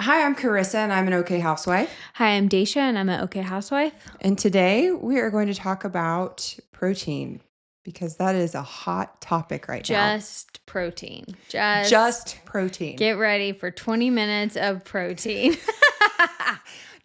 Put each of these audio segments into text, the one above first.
Hi, I'm Karissa, and I'm an okay housewife. Hi, I'm Dacia, and I'm an okay housewife. And today we are going to talk about protein because that is a hot topic right now. Just protein. Just protein. Get ready for 20 minutes of protein.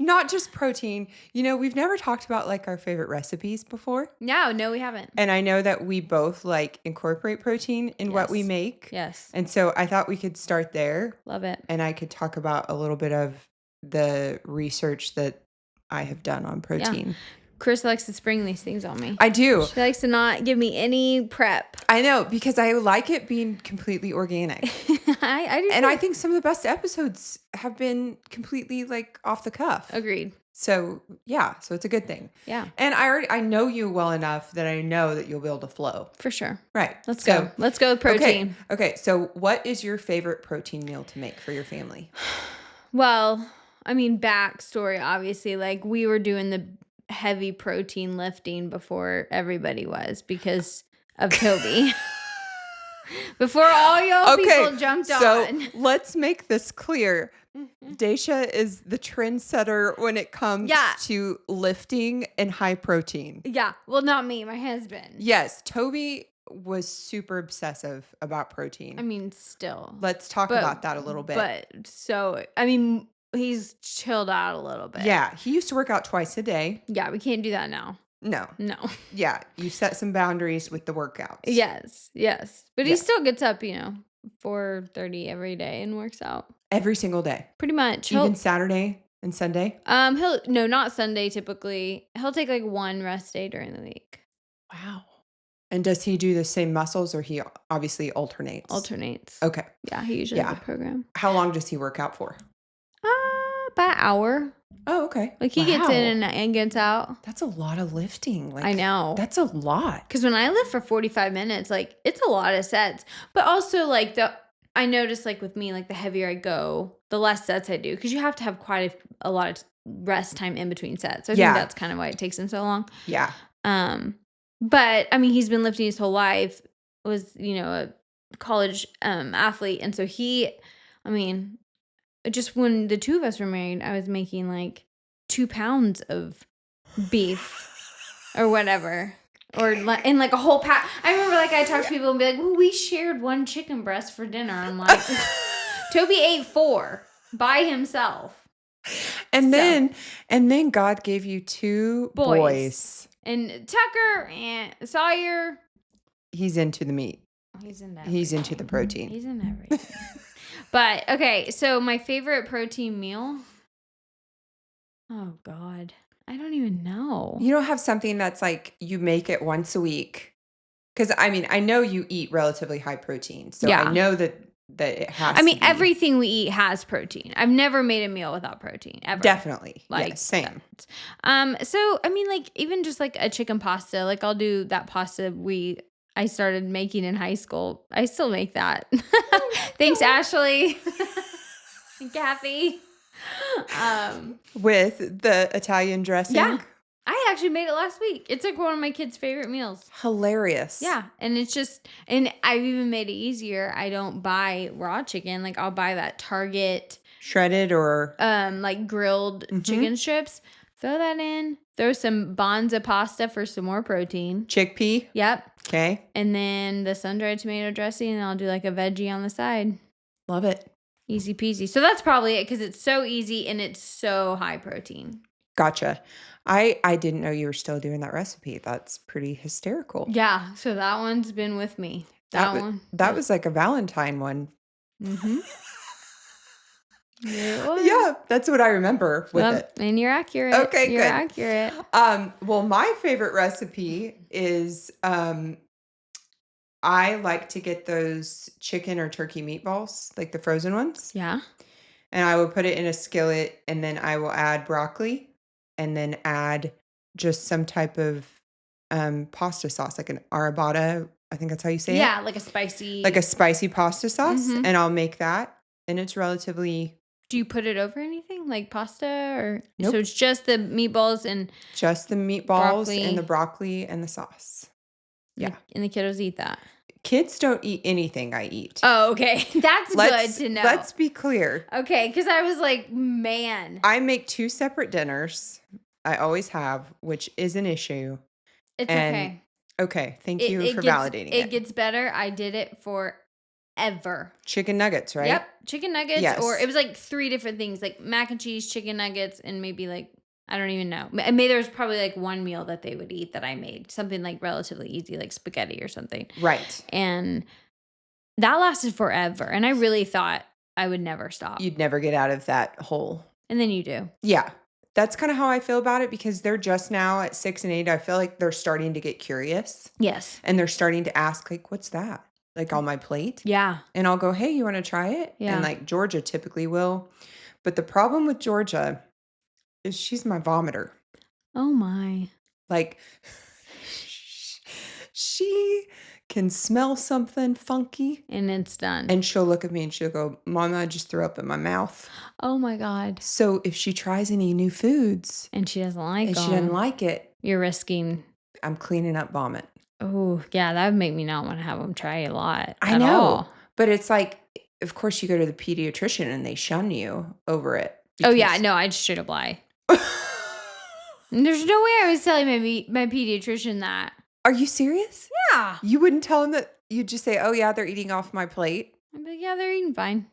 Not just protein. You know, we've never talked about like our favorite recipes before. No, we haven't. And I know that we both like incorporate protein in what we make. Yes. And so I thought we could start there. Love it. And I could talk about a little bit of the research that I have done on protein. Yeah. Chris likes to spring these things on me. I do. She likes to not give me any prep. I know, because I like it being completely organic. I do. And I think some of the best episodes have been completely like off the cuff. Agreed. So yeah, so it's a good thing. Yeah. And I know you well enough that I know that you'll be able to flow. For sure. Right. Let's go. Let's go with protein. Okay. So what is your favorite protein meal to make for your family? Well, I mean, backstory, obviously, like we were doing the heavy protein lifting before everybody was because of Toby. Before all y'all people jumped on. So let's make this clear. Dacia is the trendsetter when it comes to lifting and high protein. Yeah. Well, not me, my husband. Yes. Toby was super obsessive about protein. I mean, still. Let's talk about that a little bit. But so, I mean, he's chilled out a little bit. Yeah. He used to work out twice a day. Yeah. We can't do that now. No. Yeah. You set some boundaries with the workouts. Yes. But he still gets up, 4:30 every day and works out. Every single day. Pretty much. Even Saturday and Sunday? Not Sunday typically. He'll take like one rest day during the week. Wow. And does he do the same muscles or he obviously alternates? Alternates. Okay. Yeah, he usually has a program. How long does he work out for? About an hour. Oh, okay. Like he gets in and gets out. That's a lot of lifting. Like, I know. That's a lot. Because when I lift for 45 minutes, like it's a lot of sets. But also like I notice like with me, like the heavier I go, the less sets I do. Because you have to have quite a lot of rest time in between sets. So I think that's kind of why it takes him so long. Yeah. But I mean, he's been lifting his whole life. Was, a college athlete. And so just when the two of us were married, I was making like 2 pounds of beef or whatever. Or in like a whole pack. I remember like I talked to people and be like, well, we shared one chicken breast for dinner. I'm like, Toby ate 4 by himself. And then God gave you 2 boys. And Tucker and Sawyer. He's into the meat. He's into the protein. He's in everything. But, okay, so my favorite protein meal? Oh, God. I don't even know. You don't have something that's like you make it once a week? Because, I mean, I know you eat relatively high protein. So I know that it has to be. Everything we eat has protein. I've never made a meal without protein, ever. Definitely. Yes, same. So, I mean, like, even just like a chicken pasta, like I'll do that pasta I started making in high school. I still make that. Thanks, Ashley and Kathy. With the Italian dressing? Yeah. I actually made it last week. It's like one of my kids' favorite meals. Hilarious. Yeah. And it's just, and I've even made it easier. I don't buy raw chicken. Like I'll buy that Target. Shredded or? Like grilled chicken strips. Throw that in. Throw some Bonza pasta for some more protein. Chickpea? Yep. Okay. And then the sun-dried tomato dressing, and I'll do like a veggie on the side. Love it. Easy peasy. So that's probably it because it's so easy and it's so high protein. Gotcha. I didn't know you were still doing that recipe. That's pretty hysterical. Yeah. So that one's been with me. That was like a Valentine one. Mm-hmm. Yeah, that's what I remember with it. And you're accurate. Okay, you're good. Accurate. Well, my favorite recipe is I like to get those chicken or turkey meatballs, like the frozen ones. Yeah. And I will put it in a skillet, and then I will add broccoli, and then add just some type of pasta sauce, like an arrabbiata. I think that's how you say it. Yeah, like a spicy pasta sauce, and I'll make that, and it's relatively. Do you put it over anything like pasta or? Nope. So it's just the meatballs and. Just the meatballs and the broccoli and the sauce. Yeah. And the kiddos eat that. Kids don't eat anything I eat. Oh, okay. That's good to know. Let's be clear. Okay, because I was like, man. I make 2 separate dinners. I always have, which is an issue. It's And okay. okay, thank you for gets, validating it it. gets better. I did it forever. Chicken nuggets, right? Yep. Chicken nuggets. Yes. Or it was like 3 different things, like mac and cheese, chicken nuggets, and maybe like, I don't even know. Maybe there was probably like one meal that they would eat that I made. Something like relatively easy, like spaghetti or something. Right. And that lasted forever. And I really thought I would never stop. You'd never get out of that hole. And then you do. Yeah. That's kind of how I feel about it because they're just now at 6 and 8. I feel like they're starting to get curious. Yes. And they're starting to ask, like, what's that? Like on my plate? Yeah. And I'll go, hey, you want to try it? Yeah. And like Georgia typically will. But the problem with Georgia is she's my vomiter. Oh my. Like, she can smell something funky. And it's done. And she'll look at me and she'll go, Mama, I just threw up in my mouth. Oh my God. So if she tries any new foods And she doesn't like and them. she doesn't like it, You're risking. I'm cleaning up vomit. Oh, yeah. That would make me not want to have them try a lot. I know. All. But it's like, of course, you go to the pediatrician and they shun you over it. Oh, yeah. No, I'd straight up lie. There's no way I was telling my pediatrician that. Are you serious? Yeah. You wouldn't tell him that? You'd just say, oh, yeah, they're eating off my plate. I'd be like, yeah, they're eating fine.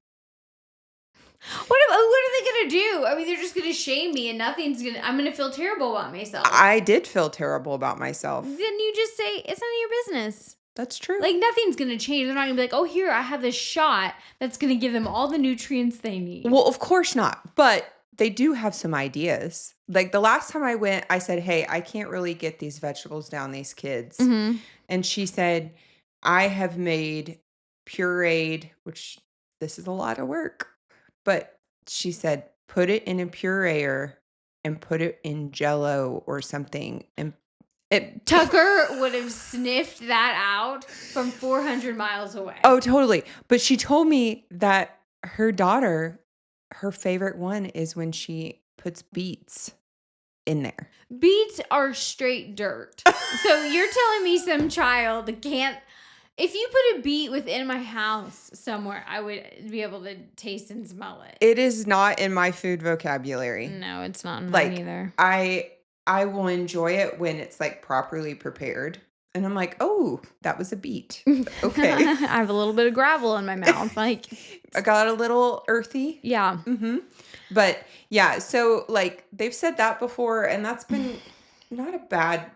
What are they going to do? I mean, they're just going to shame me and I'm going to feel terrible about myself. I did feel terrible about myself. Then you just say, it's none of your business. That's true. Like, nothing's going to change. They're not going to be like, oh, here, I have this shot that's going to give them all the nutrients they need. Well, of course not. But they do have some ideas. Like the last time I went, I said, hey, I can't really get these vegetables down these kids. Mm-hmm. And she said, I have made pureed, which this is a lot of work. But she said, put it in a pureer and put it in Jell-O or something. And Tucker would have sniffed that out from 400 miles away. Oh, totally. But she told me that her daughter, her favorite one is when she puts beets in there. Beets are straight dirt. So you're telling me some child can't... If you put a beet within my house somewhere, I would be able to taste and smell it. It is not in my food vocabulary. No, it's not in mine either. I will enjoy it when it's like properly prepared. And I'm like, oh, that was a beet. Okay. I have a little bit of gravel in my mouth. Like I got a little earthy. Yeah. Mm-hmm. But yeah, so like they've said that before, and that's been not a bad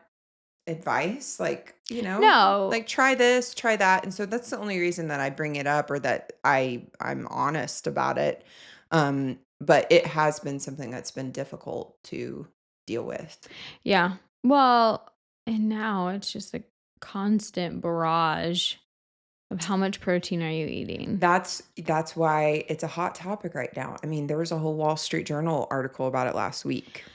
advice. Like, you know, no, like try this, try that. And so that's the only reason that I bring it up or that I'm honest about it. But it has been something that's been difficult to deal with. Yeah. Well, and now it's just a constant barrage of how much protein are you eating. That's why it's a hot topic right now. I mean, there was a whole Wall Street Journal article about it last week.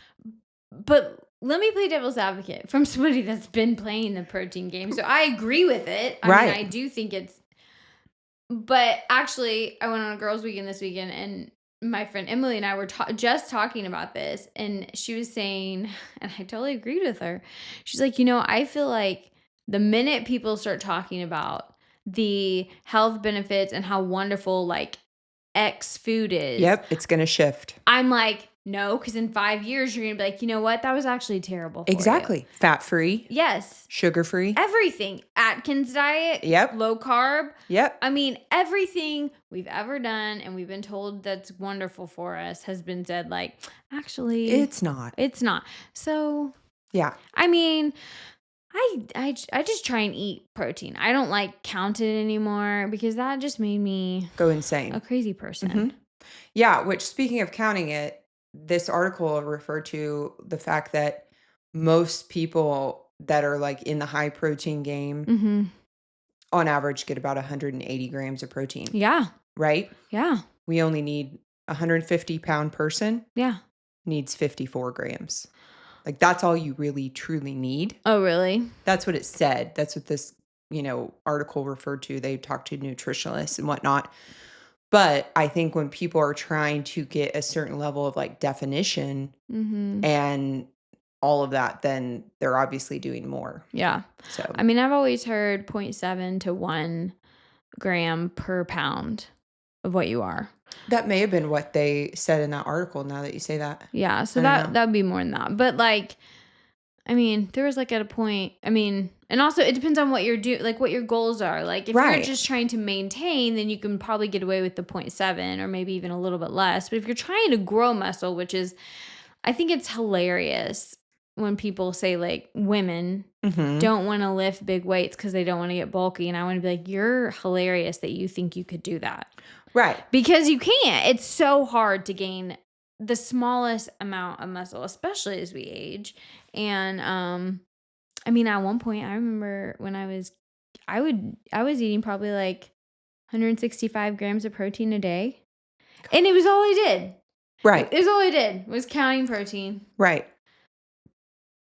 But let me play devil's advocate from somebody that's been playing the protein game. So I agree with it. I mean, I do think it's... But actually, I went on a girls' weekend this weekend, and my friend Emily and I were just talking about this, and she was saying, and I totally agreed with her. She's like, I feel like the minute people start talking about the health benefits and how wonderful like X food is. Yep, it's going to shift. I'm like, no, because in 5 years, you're going to be like, you know what? That was actually terrible for Exactly. you. Fat-free. Yes. Sugar-free. Everything. Atkins diet. Yep. Low carb. Yep. I mean, everything we've ever done and we've been told that's wonderful for us has been said like, actually. It's not. It's not. So. Yeah. I mean, I just try and eat protein. I don't like count it anymore because that just made me. Go insane. A crazy person. Mm-hmm. Yeah. Which, speaking of counting it, this article referred to the fact that most people that are like in the high protein game on average get about 180 grams of protein. Yeah. Right? Yeah. We only need 150-pound person. Yeah. Needs 54 grams. Like that's all you really truly need. Oh, really? That's what it said. That's what this, article referred to. They talked to nutritionists and whatnot. But I think when people are trying to get a certain level of like definition and all of that, then they're obviously doing more. Yeah. So, I mean, I've always heard 0.7 to 1 gram per pound of what you are. that may have been what they said in that article, now that you say that. Yeah, so I don't know. that would be more than that. But, like, I mean, there was, like, at a point I mean, and also it depends on what you're like, what your goals are. Like, if you're Right. just trying to maintain, then you can probably get away with the 0.7 or maybe even a little bit less. But if you're trying to grow muscle, which is I think it's hilarious when people say, like, women Mhm. don't wanna lift big weights because they don't wanna get bulky, and I wanna be like, "You're hilarious that you think you could do that." Right. Because you can't. It's so hard to gain the smallest amount of muscle, especially as we age. And I mean, at one point, I remember when I was eating probably like 165 grams of protein a day, and it was all I did. Right. It was all I did was counting protein, Right.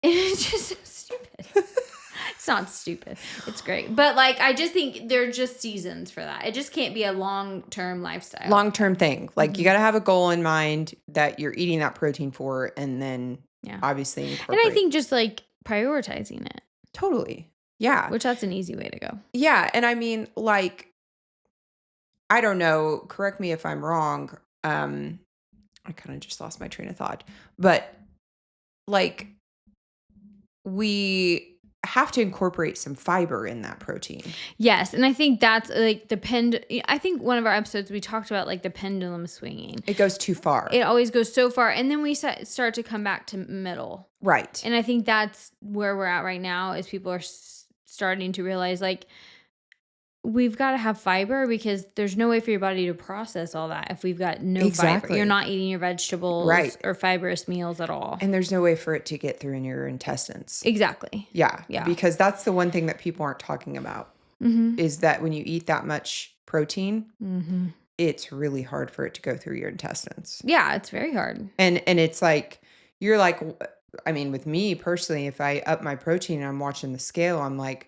and it's just so stupid. It's not stupid. It's great. But, like, I just think there are just seasons for that. It just can't be a long-term lifestyle. Long-term thing. Like, you Mhm. gotta have a goal in mind that you're eating that protein for, and then Yeah. obviously And I incorporate. think just, like, prioritizing it, Totally. Yeah. which that's an easy way to go. Yeah, and I mean, like, I don't know, correct me if I'm wrong, I kinda just lost my train of thought, but, like, we have to incorporate some fiber in that protein. Yes, and I think that's, like, I think one of our episodes, we talked about, like, the pendulum swinging. It goes too far. It always goes so far, and then we start to come back to middle. Right. And I think that's where we're at right now is people are starting to realize, like, we've got to have fiber because there's no way for your body to process all that if we've got no fiber. Exactly. You're not eating your vegetables Right. or fibrous meals at all. And there's no way for it to get through in your intestines. Exactly. Yeah. Yeah. Because that's the one thing that people aren't talking about Mm-hmm. is that when you eat that much protein, Mm-hmm. it's really hard for it to go through your intestines. Yeah, it's very hard. And it's like, you're like, I mean, with me personally, if I up my protein and I'm watching the scale, I'm like,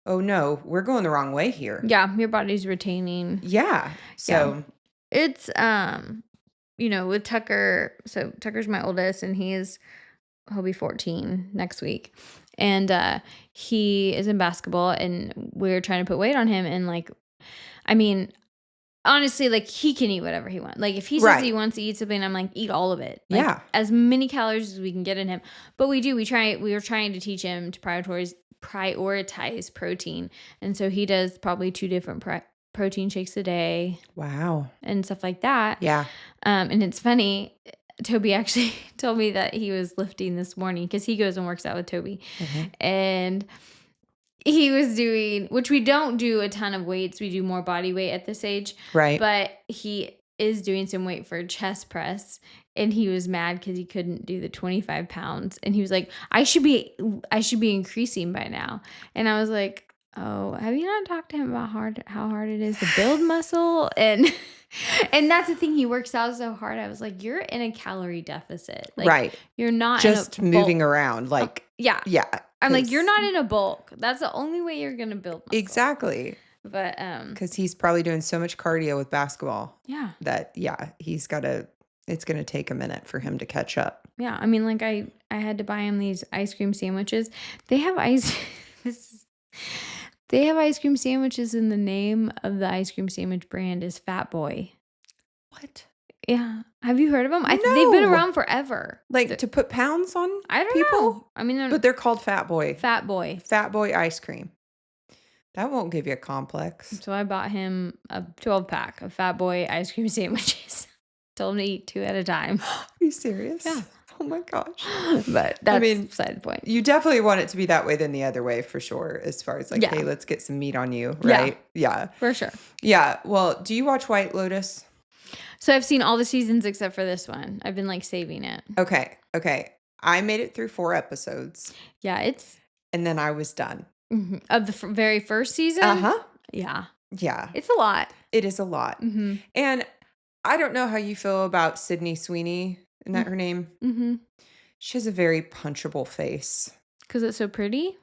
oh no, we're going the wrong way here. Yeah, your body's retaining. Yeah. So It's with Tucker. So Tucker's my oldest, and he'll be 14 next week. And he is in basketball, and we're trying to put weight on him. And, like, I mean, honestly, like, he can eat whatever he wants. Like, if he says Right. he wants to eat something, I'm like, eat all of it. Like, Yeah. as many calories as we can get in him. But we were trying to teach him to prioritize protein. And so he does probably 2 different protein shakes a day Wow. and stuff like that. Yeah. And it's funny, Toby actually told me that he was lifting this morning because he goes and works out with Toby. Mhm. And he was doing, which we don't do a ton of weights. We do more body weight at this age. Right. But he is doing some weight for chest press. And he was mad because he couldn't do the 25 pounds. And he was like, I should be increasing by now. And I was like, oh, have you not talked to him about how hard it is to build muscle? And that's the thing. He works out so hard. I was like, you're in a calorie deficit. Like, right. You're not Just in a moving bulk. around. Like, Yeah. yeah. I'm like, you're not in a bulk. That's the only way you're going to build muscle. Exactly. But, because he's probably doing so much cardio with basketball yeah. that, yeah, it's going to take a minute for him to catch up. Yeah. I mean, like, I had to buy him these ice cream sandwiches. They have They have ice cream sandwiches, and the name of the ice cream sandwich brand is Fat Boy. What? Yeah. Have you heard of them? No. They've been around forever. Like, to put pounds on I don't people? know. I mean, But they're called Fat Boy. Fat Boy. Fat Boy ice cream. That won't give you a complex. So I bought him a 12-pack of Fat Boy ice cream sandwiches. Told him to eat 2 at a time. Are you serious? Yeah. Oh my gosh. But that's beside the point. You definitely want it to be that way than the other way for sure, as far as like, Yeah. hey, let's get some meat on you, right? Yeah. For sure. Yeah. Well, do you watch White Lotus? So I've seen all the seasons except for this one. I've been like saving it. Okay. I made it through 4 episodes. Yeah, it's And then I was done. of the very first season. Uh-huh. Yeah, Yeah. it's a lot. It is a lot. Mm-hmm. And I don't know how you feel about Sydney Sweeney. Isn't that her name? Mm-hmm. She has a very punchable face. Because it's so pretty.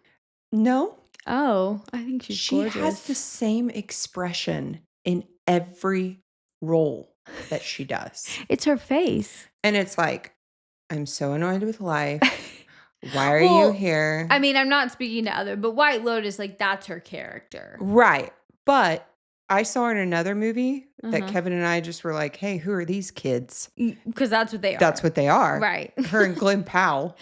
No. Oh, I think she's gorgeous. She has the same expression in every role that she does. It's her face. And it's like, I'm so annoyed with life. Why are you here? I mean, I'm not speaking to other, but White Lotus, like, that's her character. Right. But I saw in another movie that Kevin and I just were like, hey, who are these kids? Because that's what they are. That's what they are. Right. Her and Glenn Powell.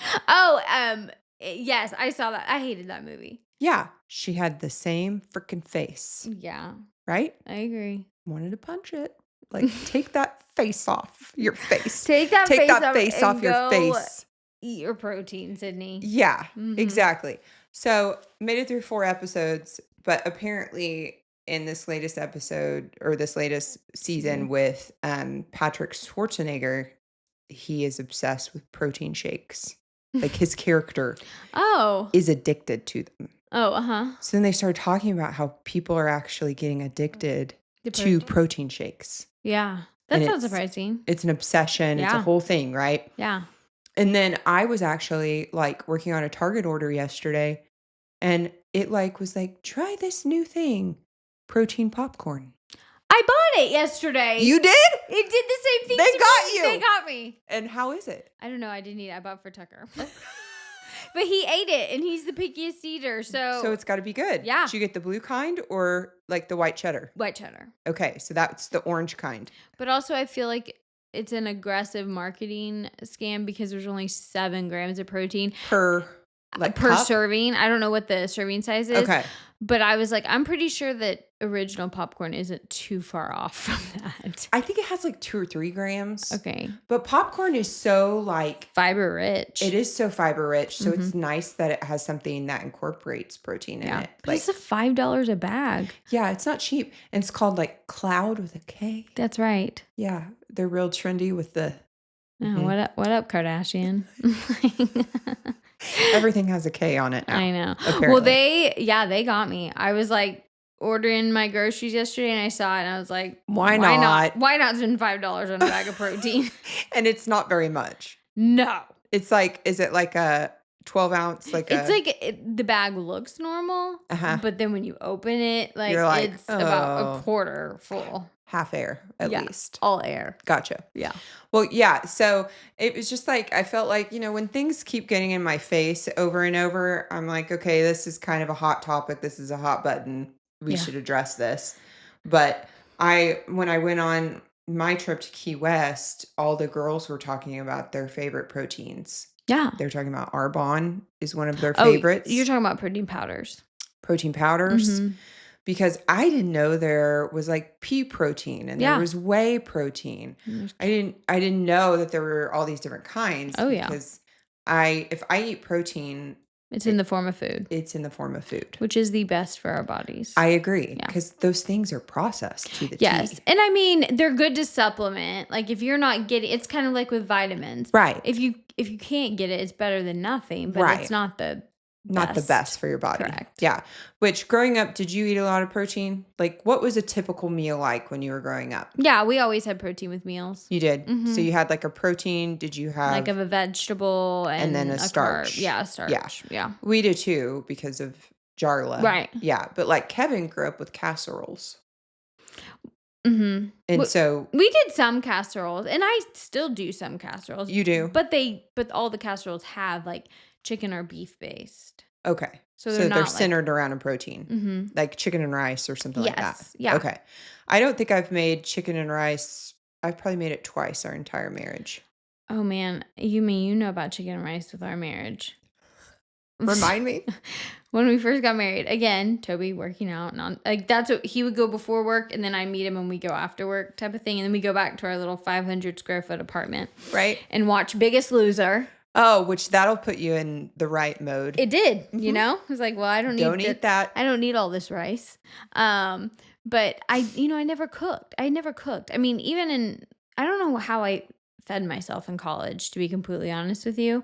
Yes, I saw that. I hated that movie. Yeah. She had the same freaking face. Yeah. Right? I agree. Wanted to punch it. Like, take that face off your face. Take that face off your face. Eat your protein, Sydney. Yeah, exactly. So, made it through 4 episodes, but apparently in this latest episode or this latest season with Patrick Schwarzenegger, he is obsessed with protein shakes. Like his character is addicted to them. So then they started talking about how people are actually getting addicted to protein shakes. Yeah. That's not surprising. It's an obsession. Yeah. It's a whole thing, right? Yeah. And then I was actually like working on a Target order yesterday, and it like was like, try this new thing, protein popcorn. I bought it yesterday. You did? It did the same thing. They got you. They got me. And how is it? I don't know. I didn't eat it. I bought it for Tucker. But he ate it, and he's the pickiest eater. So it's got to be good. Yeah. Did you get the blue kind or like the white cheddar? White cheddar. Okay, so that's the orange kind. But also, I feel like it's an aggressive marketing scam because there's only 7 grams of protein per cup? serving. I don't know what the serving size is. Okay. But I was like, I'm pretty sure that original popcorn isn't too far off from that. I think it has like 2 or 3 grams. Okay. But popcorn is so like fiber rich. It is so fiber rich. So it's nice that it has something that incorporates protein in it. But it's $5 a bag. Yeah, it's not cheap. And it's called like Cloud with a K. That's right. Yeah. They're real trendy with the what up, Kardashian? Everything has a K on it now. I know. Apparently. Well, they got me. I was like ordering my groceries yesterday and I saw it and I was like, why not? Why not spend $5 on a bag of protein? And it's not very much. No. It's like, is it like a 12 ounce? The bag looks normal, but then when you open it, it's about a quarter full. Half air, at least. All air. Gotcha. Yeah. Well, yeah. So it was just like, I felt like, when things keep getting in my face over and over, I'm like, okay, this is kind of a hot topic. This is a hot button. We should address this. But when I went on my trip to Key West, all the girls were talking about their favorite proteins. Yeah. They're talking about Arbonne is one of their favorites. You're talking about protein powders. Protein powders. Because I didn't know there was like pea protein and there was whey protein. I didn't know that there were all these different kinds. Oh yeah. Because if I eat protein, it's in the form of food. It's in the form of food, which is the best for our bodies. I agree, because those things are processed to the T. And I mean they're good to supplement. Like if you're not getting, it's kind of like with vitamins, right? If you can't get it, it's better than nothing. But it's not the best for your body. Correct. Yeah. Which growing up, did you eat a lot of protein? Like what was a typical meal like when you were growing up? Yeah, we always had protein with meals. You did? So you had like a protein. Did you have like of a vegetable and then a starch? Carb. Yeah, a starch. Yeah. We did too because of Jarla. Right. Yeah. But like Kevin grew up with casseroles. And so we did some casseroles, and I still do some casseroles. You do? But all the casseroles have like chicken or beef based. Okay. So they're centered around a protein, like chicken and rice or something like that. Yeah. Okay. I don't think I've made chicken and rice. I've probably made it twice our entire marriage. Oh man, you know about chicken and rice with our marriage? Remind me. When we first got married, again, Toby working out, that's what he would go before work, and then I meet him when we go after work, type of thing, and then we go back to our little 500 square foot apartment, right, and watch Biggest Loser. Oh, which that'll put you in the right mode. It did, I was like, well, I don't eat that. I don't need all this rice. But I never cooked. I mean, I don't know how I fed myself in college, to be completely honest with you.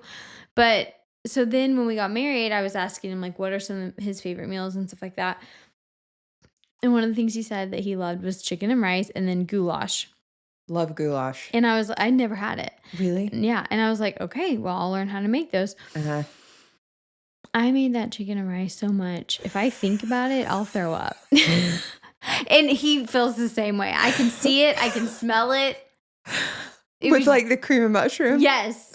But so then when we got married, I was asking him, like, what are some of his favorite meals and stuff like that. And one of the things he said that he loved was chicken and rice and then goulash. Love goulash. And I never had it. Really? Yeah. And I was like, okay, well, I'll learn how to make those. I made that chicken and rice so much. If I think about it, I'll throw up. And he feels the same way. I can see it. I can smell it. With like the cream of mushroom? Yes.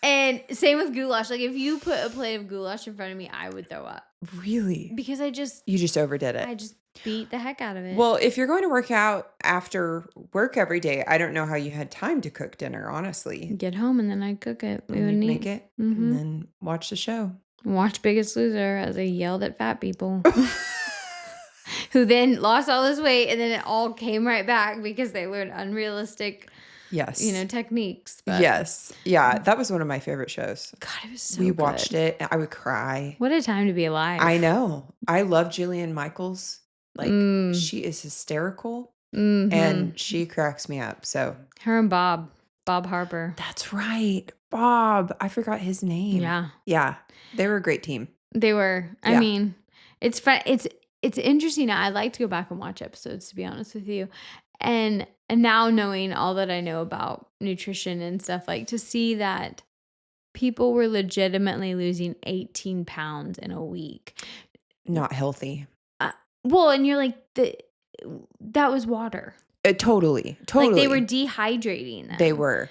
And same with goulash. Like if you put a plate of goulash in front of me, I would throw up. Really? Because You just overdid it. I just beat the heck out of it. Well, if you're going to work out after work every day, I don't know how you had time to cook dinner, honestly. Get home and then I'd cook it. We And would you'd eat. make it and then watch the show. Watch Biggest Loser as I yelled at fat people. Who then lost all this weight and then it all came right back because they learned unrealistic, Yes. techniques. But Yes. Yeah, that was one of my favorite shows. God, it was so We good. watched it and I would cry. What a time to be alive. I know. I love Jillian Michaels. Like, she is hysterical and she cracks me up. So her and Bob Harper. that's right. Bob. I forgot his name. Yeah. Yeah. They were a great team. They were. I Yeah. mean, it's fun. It's interesting. I'd like to go back and watch episodes, to be honest with you. And now knowing all that I know about nutrition and stuff, like to see that people were legitimately losing 18 pounds in a week. Not healthy. Well, and you're like, that was water. Totally. Like they were dehydrating them. They were.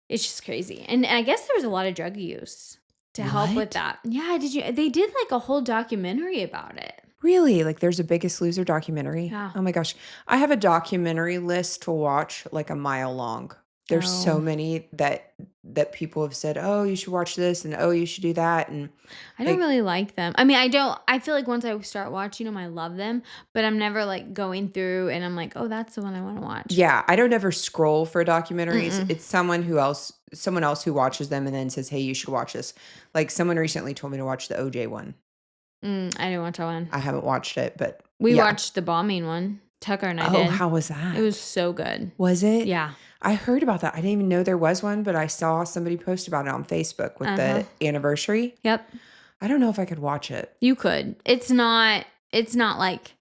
It's just crazy. And I guess there was a lot of drug use to help with that. Yeah, they did like a whole documentary about it. Really? Like there's a Biggest Loser documentary? Yeah. Oh my gosh. I have a documentary list to watch like a mile long. There's so many that people have said, "Oh, you should watch this," and "Oh, you should do that." And I don't really like them. I mean, I feel like once I start watching them, I love them, but I'm never like going through and I'm like, "Oh, that's the one I want to watch." Yeah, I don't ever scroll for documentaries. It's someone else who watches them and then says, "Hey, you should watch this." Like someone recently told me to watch the OJ one. I didn't watch that one. I haven't watched it, but we watched the bombing one. Tucker and I did. Oh, how was that? It was so good. Was it? Yeah. I heard about that. I didn't even know there was one, but I saw somebody post about it on Facebook with the anniversary. Yep. I don't know if I could watch it. You could. It's not like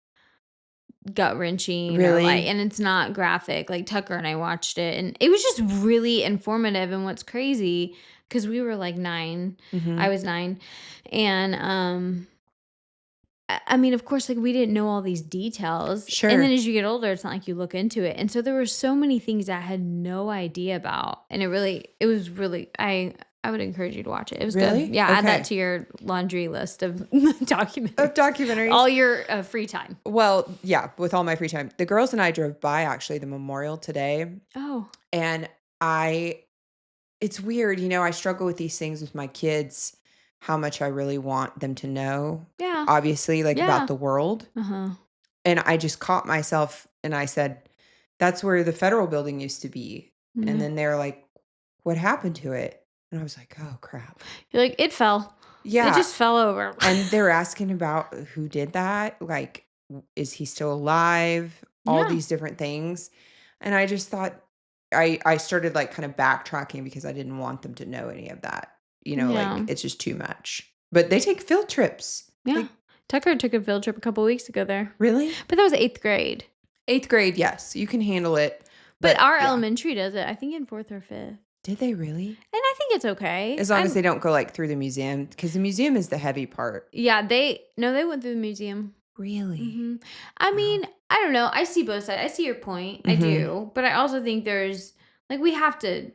gut wrenching. Really? And it's not graphic. Like Tucker and I watched it and it was just really informative. And what's crazy, because we were like 9. I was 9. And I mean, of course, like we didn't know all these details. Sure. And then as you get older, it's not like you look into it. And so there were so many things I had no idea about. And it was really, I would encourage you to watch it. It was Really? good. Yeah, Okay. add that to your laundry list of documentaries. All your free time. Well, yeah, with all my free time. The girls and I drove by actually the memorial today. Oh. And it's weird, I struggle with these things with my kids, how much I really want them to know. Yeah. Obviously, like about the world. And I just caught myself and I said, that's where the federal building used to be. And then they're like, what happened to it? And I was like, oh crap. You're like, it fell. Yeah. It just fell over. And they're asking about who did that. Like, is he still alive? All these different things. And I just thought, I started like kind of backtracking because I didn't want them to know any of that. Like it's just too much. But they take field trips. Yeah. Like, Tucker took a field trip a couple weeks ago there. Really? But that was 8th grade. 8th grade, yes. You can handle it. But our elementary does it, I think in 4th or 5th. Did they really? And I think it's okay. As long as they don't go like through the museum, because the museum is the heavy part. Yeah, they went through the museum. Really? I mean, I don't know. I see both sides. I see your point. I do. But I also think there's, like, we have to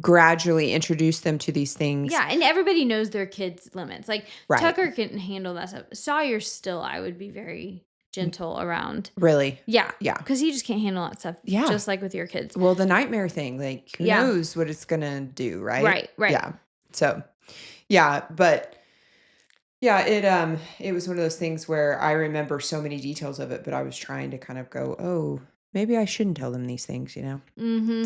gradually introduce them to these things. Yeah, and everybody knows their kids' limits. Like, Tucker can handle that stuff. Sawyer still, I would be very gentle around. Really? Yeah. Yeah. Because he just can't handle that stuff. Yeah. Just like with your kids. Well, the nightmare thing, like, who knows what it's going to do, right? Right. Yeah. So, yeah, but... Yeah, it was one of those things where I remember so many details of it, but I was trying to kind of go, oh, maybe I shouldn't tell them these things,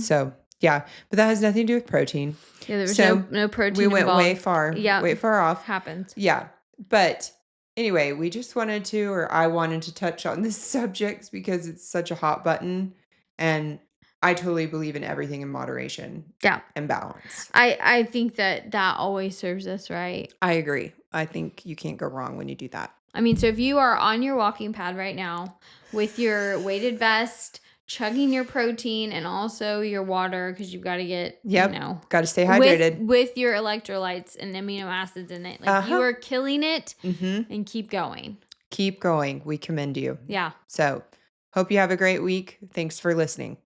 So, yeah, but that has nothing to do with protein. Yeah, there was no protein We went involved. way far. Yeah. Way far off. Happens. Yeah, but anyway, we just wanted to, or I wanted to touch on this subject because it's such a hot button, and I totally believe in everything in moderation. Yeah. And balance. I think that always serves us right. I agree. I think you can't go wrong when you do that. I mean, so if you are on your walking pad right now with your weighted vest, chugging your protein and also your water, because you've got to get, got to stay hydrated. With your electrolytes and amino acids in it. Like, you are killing it, and keep going. Keep going. We commend you. Yeah. So, hope you have a great week. Thanks for listening.